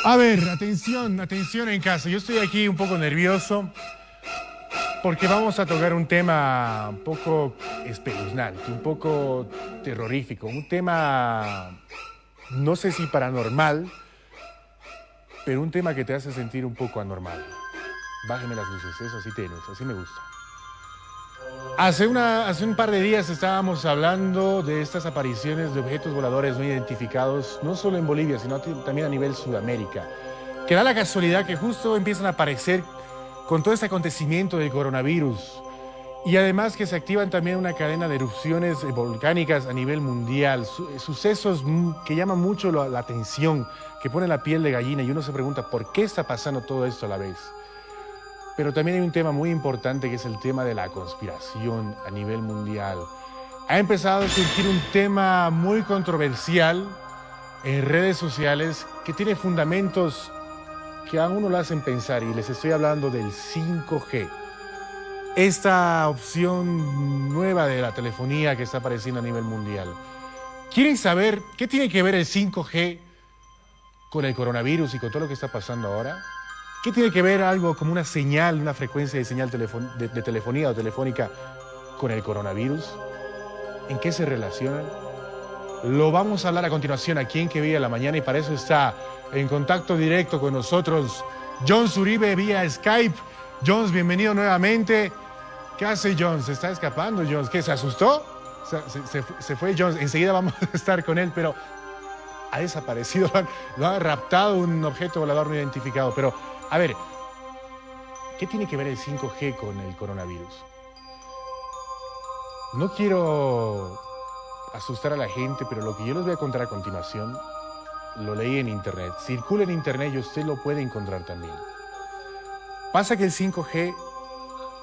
A ver, atención, atención en casa. Yo estoy aquí un poco nervioso porque vamos a tocar un tema un poco espeluznante, un poco terrorífico, un tema, no sé si paranormal, pero un tema que te hace sentir un poco anormal. Bájeme las luces, eso así tenues, así me gusta. Hace un par de días estábamos hablando de estas apariciones de objetos voladores no identificados, no solo en Bolivia, sino también a nivel Sudamérica. Que da la casualidad que justo empiezan a aparecer con todo este acontecimiento del coronavirus. Y además que se activan también una cadena de erupciones volcánicas a nivel mundial. Sucesos que llaman mucho la atención, que ponen la piel de gallina y uno se pregunta ¿por qué está pasando todo esto a la vez? Pero también hay un tema muy importante que es el tema de la conspiración a nivel mundial. Ha empezado a surgir un tema muy controversial en redes sociales que tiene fundamentos que a uno lo hacen pensar, y les estoy hablando del 5G. Esta opción nueva de la telefonía que está apareciendo a nivel mundial. ¿Quieren saber qué tiene que ver el 5G con el coronavirus y con todo lo que está pasando ahora? ¿Qué tiene que ver algo como una señal, una frecuencia de señal de telefonía o telefónica con el coronavirus? ¿En qué se relacionan? Lo vamos a hablar a continuación aquí en Que Viva la Mañana, y para eso está en contacto directo con nosotros Jones Uribe vía Skype. Jones, bienvenido nuevamente. ¿Qué hace Jones? ¿Se está escapando Jones? ¿Qué? ¿Se asustó? Se fue Jones. Enseguida vamos a estar con él, pero ha desaparecido. Lo ha raptado un objeto volador no identificado. Pero, a ver, ¿qué tiene que ver el 5G con el coronavirus? No quiero asustar a la gente, pero lo que yo les voy a contar a continuación lo leí en internet. Circula en internet y usted lo puede encontrar también. Pasa que el 5G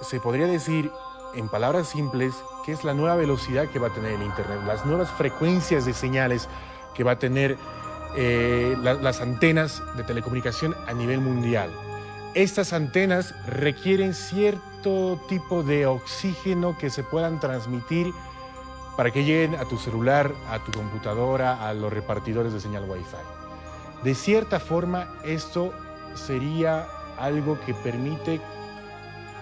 se podría decir, en palabras simples, que es la nueva velocidad que va a tener el internet, las nuevas frecuencias de señales que va a tener las antenas de telecomunicación a nivel mundial. Estas antenas requieren cierto tipo de oxígeno que se puedan transmitir para que lleguen a tu celular, a tu computadora, a los repartidores de señal Wi-Fi. De cierta forma, esto sería algo que permite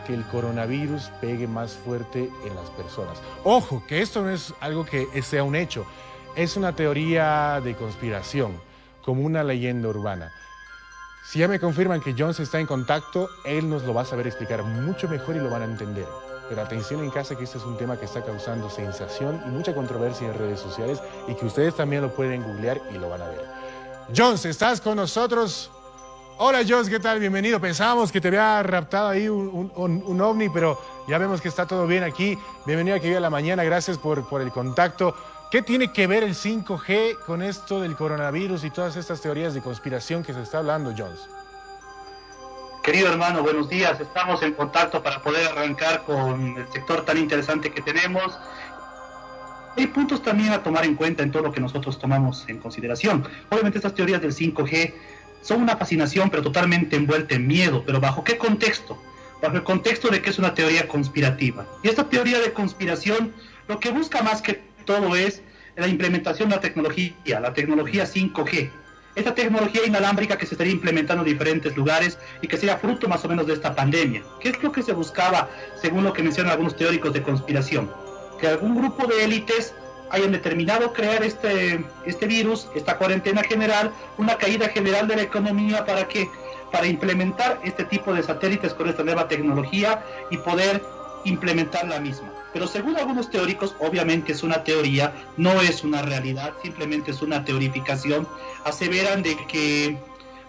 que el coronavirus pegue más fuerte en las personas. Ojo, que esto no es algo que sea un hecho, es una teoría de conspiración, como una leyenda urbana. Si ya me confirman que Jones está en contacto, él nos lo va a saber explicar mucho mejor y lo van a entender. Pero atención en casa, que este es un tema que está causando sensación y mucha controversia en redes sociales, y que ustedes también lo pueden googlear y lo van a ver. Jones, ¿estás con nosotros? Hola Jones, ¿qué tal? Bienvenido. Pensábamos que te había raptado ahí un ovni, pero ya vemos que está todo bien aquí. Bienvenido a Que Viva la Mañana, gracias por el contacto. ¿Qué tiene que ver el 5G con esto del coronavirus y todas estas teorías de conspiración que se está hablando, Jones? Querido hermano, buenos días. Estamos en contacto para poder arrancar con el sector tan interesante que tenemos. Hay puntos también a tomar en cuenta en todo lo que nosotros tomamos en consideración. Obviamente estas teorías del 5G son una fascinación, pero totalmente envuelta en miedo. ¿Pero bajo qué contexto? Bajo el contexto de que es una teoría conspirativa. Y esta teoría de conspiración lo que busca más que todo es la implementación de la tecnología 5G. Esta tecnología inalámbrica que se estaría implementando en diferentes lugares y que sería fruto más o menos de esta pandemia. ¿Qué es lo que se buscaba, según lo que mencionan algunos teóricos de conspiración? Que algún grupo de élites hayan determinado crear este virus, esta cuarentena general, una caída general de la economía. ¿Para qué? Para implementar este tipo de satélites con esta nueva tecnología y poder implementar la misma. Pero según algunos teóricos, obviamente es una teoría, no es una realidad, simplemente es una teorificación, aseveran de que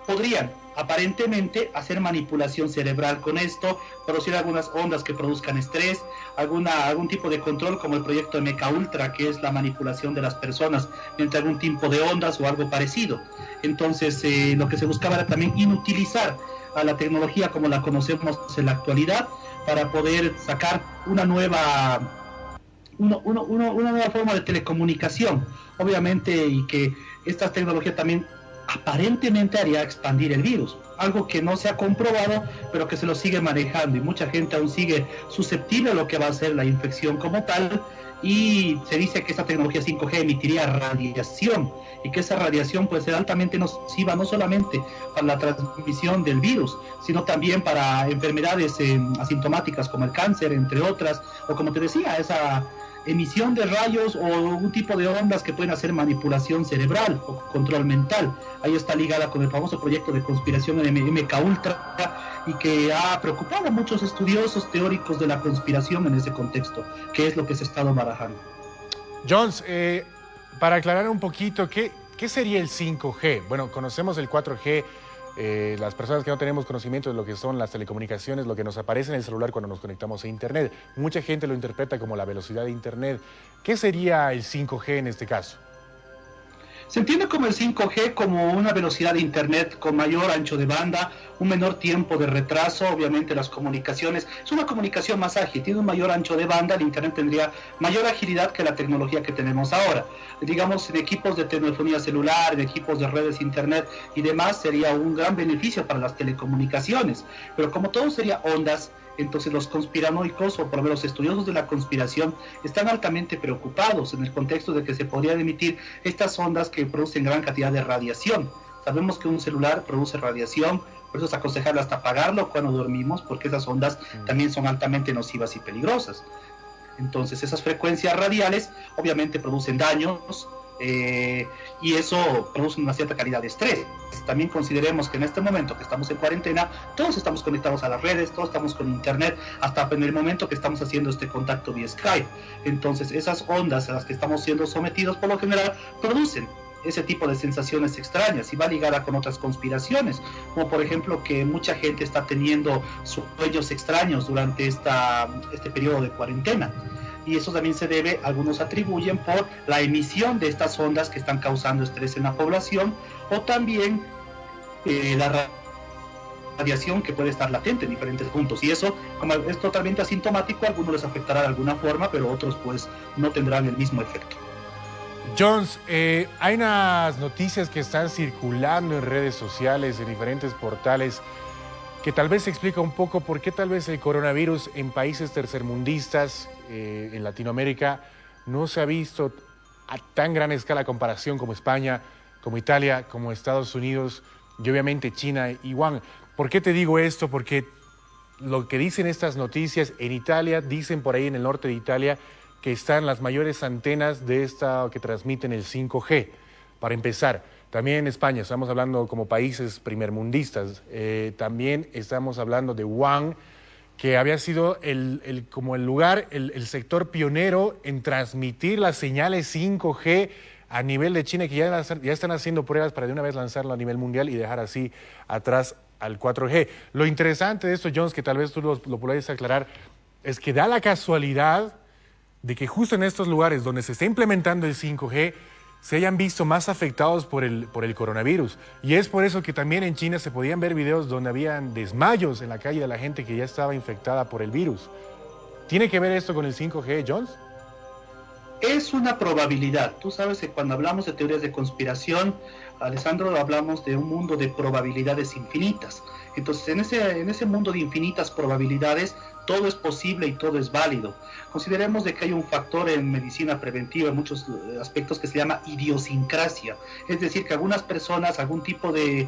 podrían aparentemente hacer manipulación cerebral con esto, producir algunas ondas que produzcan estrés, algún tipo de control como el proyecto MKUltra, que es la manipulación de las personas mediante algún tipo de ondas o algo parecido. Entonces lo que se buscaba era también inutilizar a la tecnología como la conocemos en la actualidad, para poder sacar una nueva forma de telecomunicación, obviamente, y que esta tecnología también aparentemente haría expandir el virus, algo que no se ha comprobado, pero que se lo sigue manejando, y mucha gente aún sigue susceptible a lo que va a ser la infección como tal, y se dice que esta tecnología 5G emitiría radiación, y que esa radiación puede ser altamente nociva no solamente para la transmisión del virus, sino también para enfermedades asintomáticas como el cáncer, entre otras, o como te decía, esa emisión de rayos o un tipo de ondas que pueden hacer manipulación cerebral o control mental. Ahí está ligada con el famoso proyecto de conspiración MK Ultra, y que ha preocupado a muchos estudiosos teóricos de la conspiración en ese contexto, que es lo que se ha estado barajando. Jones, para aclarar un poquito, ¿qué sería el 5G? Bueno, conocemos el 4G. Las personas que no tenemos conocimiento de lo que son las telecomunicaciones, lo que nos aparece en el celular cuando nos conectamos a Internet. Mucha gente lo interpreta como la velocidad de Internet. ¿Qué sería el 5G en este caso? Se entiende como el 5G como una velocidad de Internet con mayor ancho de banda, un menor tiempo de retraso. Obviamente las comunicaciones, es una comunicación más ágil, tiene un mayor ancho de banda, el Internet tendría mayor agilidad que la tecnología que tenemos ahora. Digamos, en equipos de telefonía celular, en equipos de redes Internet y demás, sería un gran beneficio para las telecomunicaciones. Pero como todo sería ondas, entonces los conspiranoicos, o por lo menos los estudiosos de la conspiración, están altamente preocupados en el contexto de que se podrían emitir estas ondas que producen gran cantidad de radiación. Sabemos que un celular produce radiación, por eso es aconsejable hasta apagarlo cuando dormimos, porque esas ondas también son altamente nocivas y peligrosas. Entonces esas frecuencias radiales obviamente producen daños, y eso produce una cierta calidad de estrés. También consideremos que en este momento que estamos en cuarentena, todos estamos conectados a las redes, todos estamos con internet, hasta en el momento que estamos haciendo este contacto vía Skype. Entonces esas ondas a las que estamos siendo sometidos por lo general producen ese tipo de sensaciones extrañas, y va ligada con otras conspiraciones, como por ejemplo que mucha gente está teniendo sueños extraños durante este periodo de cuarentena. Y eso también se debe, algunos atribuyen, por la emisión de estas ondas que están causando estrés en la población, o también la radiación que puede estar latente en diferentes puntos. Y eso, como es totalmente asintomático, a algunos les afectará de alguna forma, pero otros pues no tendrán el mismo efecto. Jones, hay unas noticias que están circulando en redes sociales, en diferentes portales, que tal vez explica un poco por qué tal vez el coronavirus en países tercermundistas, en Latinoamérica, no se ha visto a tan gran escala comparación como España, como Italia, como Estados Unidos y obviamente China y Wuhan. ¿Por qué te digo esto? Porque lo que dicen estas noticias, en Italia, dicen por ahí en el norte de Italia, que están las mayores antenas de esta que transmiten el 5G, para empezar. También en España, estamos hablando como países primermundistas, también estamos hablando de Wuhan, que había sido como el lugar, el sector pionero en transmitir las señales 5G a nivel de China, que ya están haciendo pruebas para de una vez lanzarlo a nivel mundial y dejar así atrás al 4G. Lo interesante de esto, Jones, que tal vez tú lo puedes aclarar, es que da la casualidad de que justo en estos lugares donde se está implementando el 5G se hayan visto más afectados por el coronavirus. Y es por eso que también en China se podían ver videos donde habían desmayos en la calle de la gente que ya estaba infectada por el virus. ¿Tiene que ver esto con el 5G, Jones? Es una probabilidad. Tú sabes que cuando hablamos de teorías de conspiración, Alessandro, hablamos de un mundo de probabilidades infinitas. Entonces, en ese mundo de infinitas probabilidades, todo es posible y todo es válido. Consideremos de que hay un factor en medicina preventiva, en muchos aspectos, que se llama idiosincrasia. Es decir, que a algunas personas, algún tipo de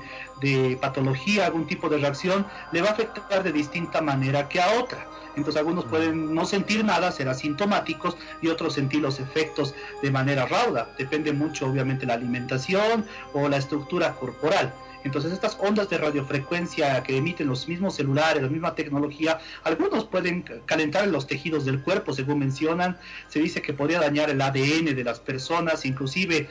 patología, algún tipo de reacción, le va a afectar de distinta manera que a otra. Entonces algunos pueden no sentir nada, ser asintomáticos, y otros sentir los efectos de manera rauda. Depende mucho, obviamente, la alimentación o la estructura corporal. Entonces estas ondas de radiofrecuencia que emiten los mismos celulares, la misma tecnología, algunos pueden calentar los tejidos del cuerpo, según mencionan. Se dice que podría dañar el ADN de las personas, inclusive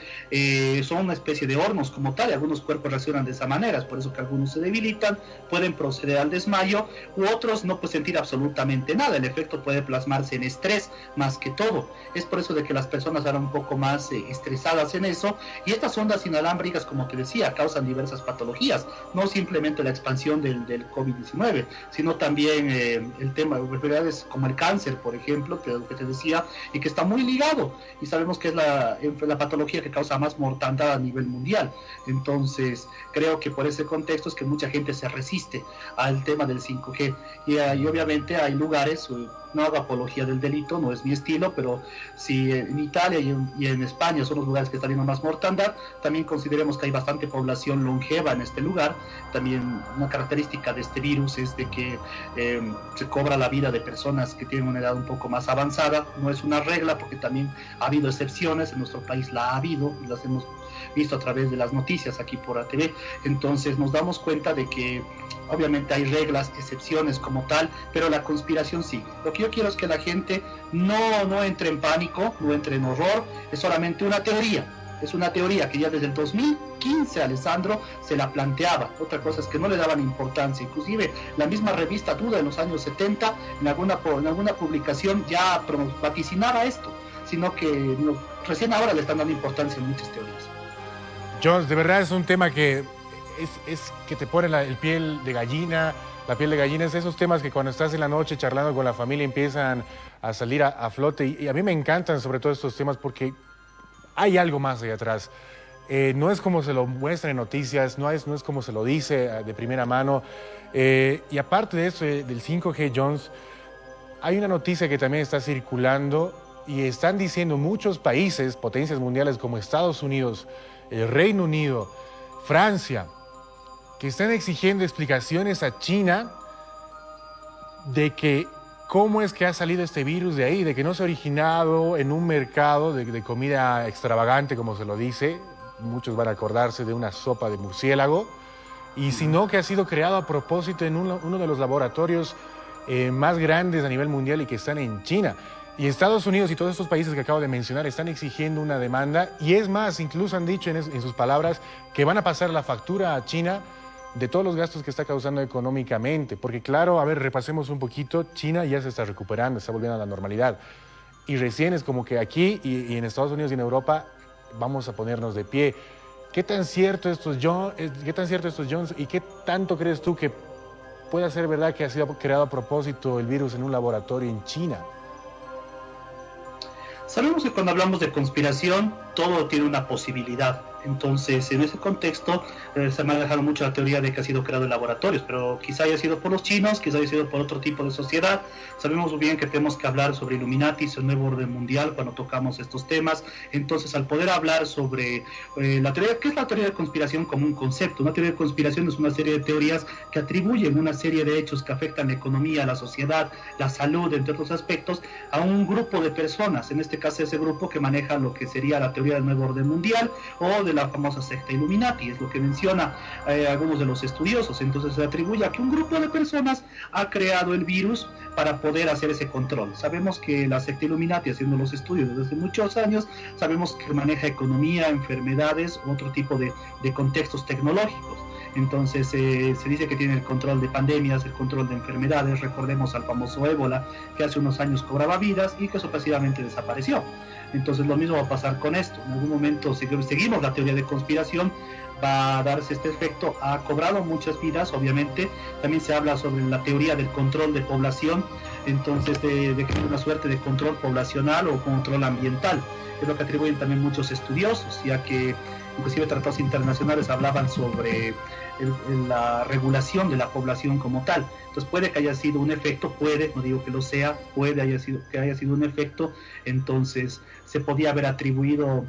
son una especie de hornos como tal, y algunos cuerpos reaccionan de esa manera. Es por eso que algunos se debilitan, pueden proceder al desmayo, u otros no pueden sentir absolutamente nada. El efecto puede plasmarse en estrés más que todo. Es por eso de que las personas eran un poco más estresadas en eso, y estas ondas inalámbricas, como te decía, causan diversas patologías, no simplemente la expansión del COVID-19, sino también el tema temas, enfermedades como el cáncer, por ejemplo, que te decía, y que está muy ligado, y sabemos que es la patología que causa más mortandad a nivel mundial. Entonces, creo que por ese contexto es que mucha gente se resiste al tema del 5G, y obviamente hay lugares, no hago apología del delito, no es mi estilo, pero si en Italia y en España son los lugares que están viendo más mortandad, también consideremos que hay bastante población longeva en este lugar. También una característica de este virus es de que se cobra la vida de personas que tienen una edad un poco más avanzada. No es una regla, porque también ha habido excepciones, en nuestro país la ha habido, y las hemos visto a través de las noticias aquí por ATV. Entonces nos damos cuenta de que obviamente hay reglas, excepciones como tal, pero la conspiración sigue. Lo que yo quiero es que la gente no entre en pánico, no entre en horror, es solamente una teoría. Es una teoría que ya desde el 2015 Alessandro se la planteaba. Otra cosa es que no le daban importancia. Inclusive la misma revista Duda en los años 70, en alguna publicación ya vaticinaba esto, sino que recién ahora le están dando importancia en muchas teorías. Jones, de verdad es un tema que es que te pone el piel de gallina. La piel de gallina es esos temas que cuando estás en la noche charlando con la familia empiezan a salir a flote. Y a mí me encantan sobre todo estos temas porque hay algo más ahí atrás. No es como se lo muestra en noticias, no es como se lo dice de primera mano. Y aparte de eso, del 5G, Jones, hay una noticia que también está circulando y están diciendo muchos países, potencias mundiales como Estados Unidos, el Reino Unido, Francia, que están exigiendo explicaciones a China de que cómo es que ha salido este virus de ahí, de que no se ha originado en un mercado de comida extravagante, como se lo dice, muchos van a acordarse de una sopa de murciélago, y sino que ha sido creado a propósito en uno de los laboratorios más grandes a nivel mundial y que están en China. Y Estados Unidos y todos estos países que acabo de mencionar están exigiendo una demanda, y es más, incluso han dicho en sus palabras que van a pasar la factura a China de todos los gastos que está causando económicamente. Porque claro, a ver, repasemos un poquito, China ya se está recuperando, está volviendo a la normalidad. Y recién es como que aquí y en Estados Unidos y en Europa vamos a ponernos de pie. ¿Qué tan cierto esto es, Jones? ¿Y qué tanto crees tú que puede ser verdad que ha sido creado a propósito el virus en un laboratorio en China? Sabemos que cuando hablamos de conspiración, todo tiene una posibilidad. Entonces, en ese contexto, se ha manejado mucho la teoría de que ha sido creado en laboratorios, pero quizá haya sido por los chinos, quizá haya sido por otro tipo de sociedad. Sabemos muy bien que tenemos que hablar sobre Illuminati, el nuevo orden mundial, cuando tocamos estos temas. Entonces, al poder hablar sobre la teoría, ¿qué es la teoría de conspiración como un concepto? Una teoría de conspiración es una serie de teorías que atribuyen una serie de hechos que afectan la economía, la sociedad, la salud, entre otros aspectos, a un grupo de personas. En este caso, ese grupo que maneja lo que sería la teoría del nuevo orden mundial o de la famosa secta Illuminati, es lo que menciona algunos de los estudiosos. Entonces se atribuye a que un grupo de personas ha creado el virus para poder hacer ese control. Sabemos que la secta Illuminati, haciendo los estudios desde hace muchos años, sabemos que maneja economía, enfermedades, otro tipo de contextos tecnológicos. Entonces se dice que tiene el control de pandemias, el control de enfermedades. Recordemos al famoso ébola, que hace unos años cobraba vidas y que sorpresivamente desapareció. Entonces lo mismo va a pasar con esto. En algún momento, si seguimos la teoría de conspiración, va a darse este efecto. Ha cobrado muchas vidas, obviamente. También se habla sobre la teoría del control de población, entonces de que hay una suerte de control poblacional o control ambiental. Es lo que atribuyen también muchos estudiosos, ya que inclusive tratados internacionales hablaban sobre la regulación de la población como tal. Entonces puede que haya sido un efecto, no digo que lo sea, que haya sido un efecto. Entonces se podía haber atribuido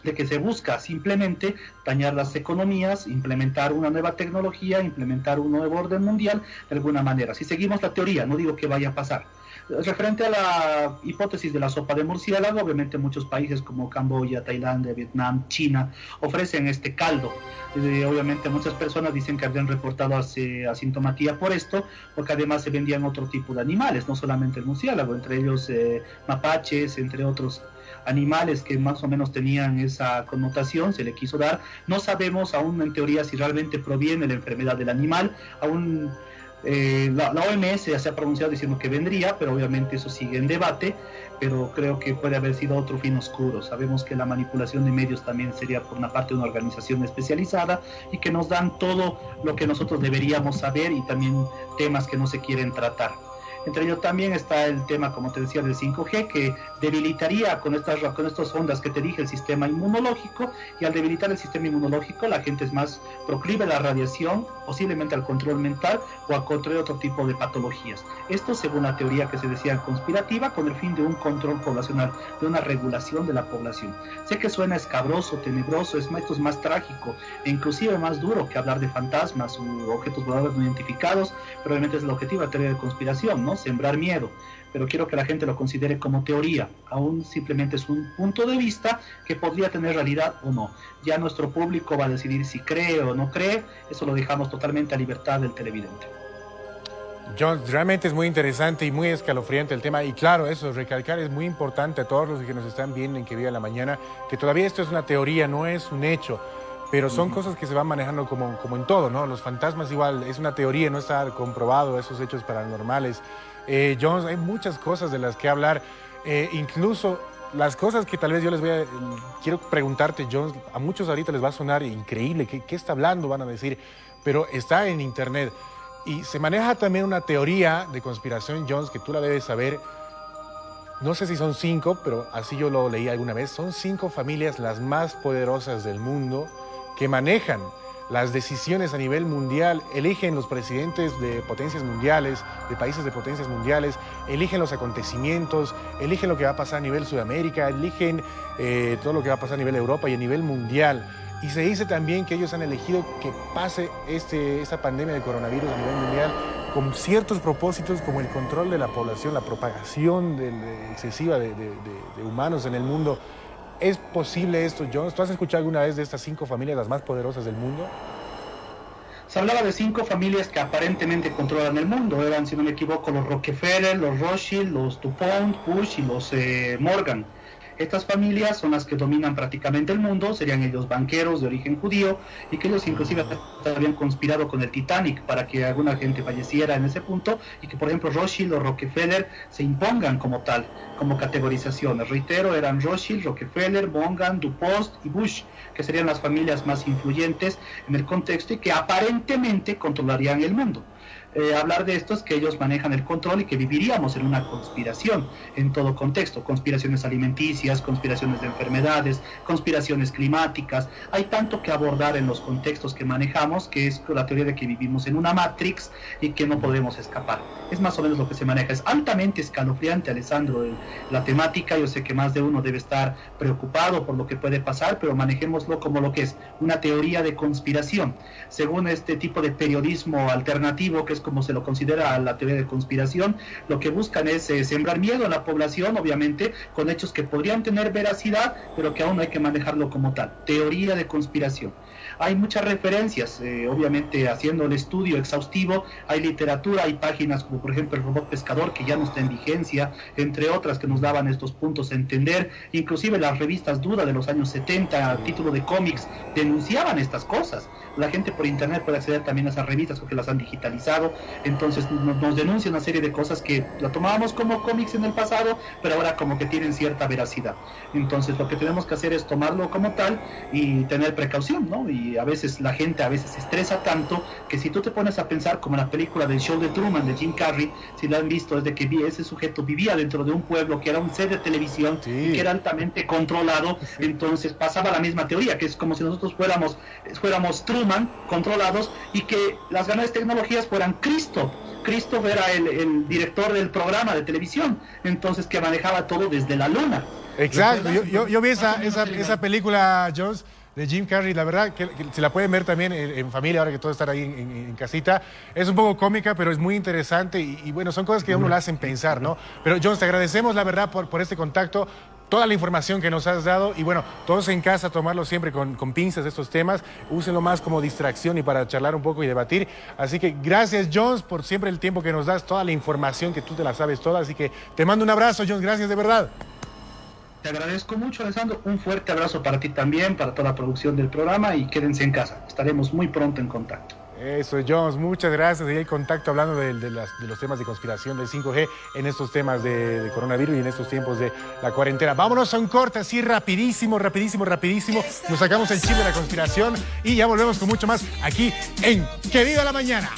de que se busca simplemente dañar las economías, implementar una nueva tecnología, implementar un nuevo orden mundial de alguna manera. Si seguimos la teoría, no digo que vaya a pasar. Referente a la hipótesis de la sopa de murciélago, obviamente muchos países como Camboya, Tailandia, Vietnam, China ofrecen este caldo. Obviamente muchas personas dicen que habían reportado asintomatía por esto, porque además se vendían otro tipo de animales, no solamente el murciélago, entre ellos mapaches, entre otros animales que más o menos tenían esa connotación, se le quiso dar. No sabemos aún en teoría si realmente proviene la enfermedad del animal, aún la OMS ya se ha pronunciado diciendo que vendría, pero obviamente eso sigue en debate, pero creo que puede haber sido otro fin oscuro. Sabemos que la manipulación de medios también sería por una parte una organización especializada y que nos dan todo lo que nosotros deberíamos saber y también temas que no se quieren tratar. Entre ellos también está el tema, como te decía, del 5G, que debilitaría con estas ondas que te dije el sistema inmunológico, y al debilitar el sistema inmunológico la gente es más proclive a la radiación, posiblemente al control mental o a contraer otro tipo de patologías. Esto según la teoría que se decía conspirativa, con el fin de un control poblacional, de una regulación de la población. Sé que suena escabroso, tenebroso, esto es más trágico e inclusive más duro que hablar de fantasmas u objetos voladores no identificados, pero obviamente es el objetivo de la teoría de conspiración, ¿no? Sembrar miedo. Pero quiero que la gente lo considere como teoría, aún simplemente es un punto de vista que podría tener realidad o no. Ya nuestro público va a decidir si cree o no cree, eso lo dejamos totalmente a libertad del televidente. John, realmente es muy interesante y muy escalofriante el tema, y claro, eso, recalcar es muy importante a todos los que nos están viendo en Que Viva la Mañana, que todavía esto es una teoría, no es un hecho, pero son cosas que se van manejando como en todo, ¿no? Los fantasmas igual, es una teoría, no está comprobado esos hechos paranormales. John, hay muchas cosas de las que hablar, incluso las cosas que tal vez yo quiero preguntarte, John, a muchos ahorita les va a sonar increíble, ¿qué está hablando? Van a decir, pero está en internet. Y se maneja también una teoría de conspiración, Jones, que tú la debes saber. No sé si son 5, pero así yo lo leí alguna vez. Son 5 familias las más poderosas del mundo que manejan las decisiones a nivel mundial, eligen los presidentes de potencias mundiales, de países de potencias mundiales, eligen los acontecimientos, eligen lo que va a pasar a nivel Sudamérica, eligen todo lo que va a pasar a nivel Europa y a nivel mundial. Y se dice también que ellos han elegido que pase esta pandemia de coronavirus a nivel mundial con ciertos propósitos como el control de la población, la propagación excesiva de humanos en el mundo. ¿Es posible esto, Jones? ¿Tú has escuchado alguna vez de estas 5 familias las más poderosas del mundo? Se hablaba de 5 familias que aparentemente controlan el mundo. Eran, si no me equivoco, los Rockefeller, los Rothschild, los DuPont, Bush y los Morgan. Estas familias son las que dominan prácticamente el mundo, serían ellos banqueros de origen judío, y que ellos inclusive habían conspirado con el Titanic para que alguna gente falleciera en ese punto, y que por ejemplo Rothschild o Rockefeller se impongan como tal, como categorizaciones. Reitero, eran Rothschild, Rockefeller, Morgan, DuPont y Bush, que serían las familias más influyentes en el contexto y que aparentemente controlarían el mundo. Hablar de esto es que ellos manejan el control y que viviríamos en una conspiración en todo contexto, conspiraciones alimenticias, conspiraciones de enfermedades, conspiraciones climáticas. Hay tanto que abordar en los contextos que manejamos, que es la teoría de que vivimos en una matrix y que no podemos escapar. Es más o menos lo que se maneja. Es altamente escalofriante, Alessandro, la temática. Yo sé que más de uno debe estar preocupado por lo que puede pasar, pero manejémoslo como lo que es una teoría de conspiración. Según este tipo de periodismo alternativo, que es como se lo considera la teoría de conspiración, lo que buscan es sembrar miedo a la población, obviamente, con hechos que podrían tener veracidad, pero que aún no hay que manejarlo como tal. Teoría de conspiración. Hay muchas referencias, obviamente haciendo el estudio exhaustivo, hay literatura, hay páginas como por ejemplo el robot pescador, que ya no está en vigencia, entre otras que nos daban estos puntos a entender. Inclusive las revistas Duda de los años 70, a título de cómics, denunciaban estas cosas. La gente por internet puede acceder también a esas revistas porque las han digitalizado, entonces nos denuncia una serie de cosas que la tomábamos como cómics en el pasado, pero ahora como que tienen cierta veracidad. Entonces lo que tenemos que hacer es tomarlo como tal y tener precaución, ¿no? Y a veces la gente se estresa tanto que si tú te pones a pensar como la película del show de Truman de Jim Carrey, si la han visto, es de que ese sujeto vivía dentro de un pueblo que era un set de televisión, sí, y que era altamente controlado. Entonces pasaba la misma teoría, que es como si nosotros fuéramos Truman controlados y que las grandes tecnologías fueran Cristo. Cristo era el director del programa de televisión, entonces que manejaba todo desde la luna. Exacto, yo vi esa película, Jones, de Jim Carrey, la verdad que se la pueden ver también en familia, ahora que todos están ahí en casita. Es un poco cómica, pero es muy interesante y bueno, son cosas que a uno le hacen pensar, ¿no? Pero Jones, te agradecemos la verdad por este contacto, toda la información que nos has dado y bueno, todos en casa tomarlo siempre con pinzas estos temas, úsenlo más como distracción y para charlar un poco y debatir. Así que gracias, Jones, por siempre el tiempo que nos das, toda la información que tú te la sabes toda, así que te mando un abrazo, Jones, gracias de verdad. Te agradezco mucho, Alessandro. Un fuerte abrazo para ti también, para toda la producción del programa y quédense en casa. Estaremos muy pronto en contacto. Eso, Jones, muchas gracias. Y hay contacto hablando de los temas de conspiración del 5G en estos temas de coronavirus y en estos tiempos de la cuarentena. Vámonos a un corte así rapidísimo. Nos sacamos el chip de la conspiración y ya volvemos con mucho más aquí en Que Viva la Mañana.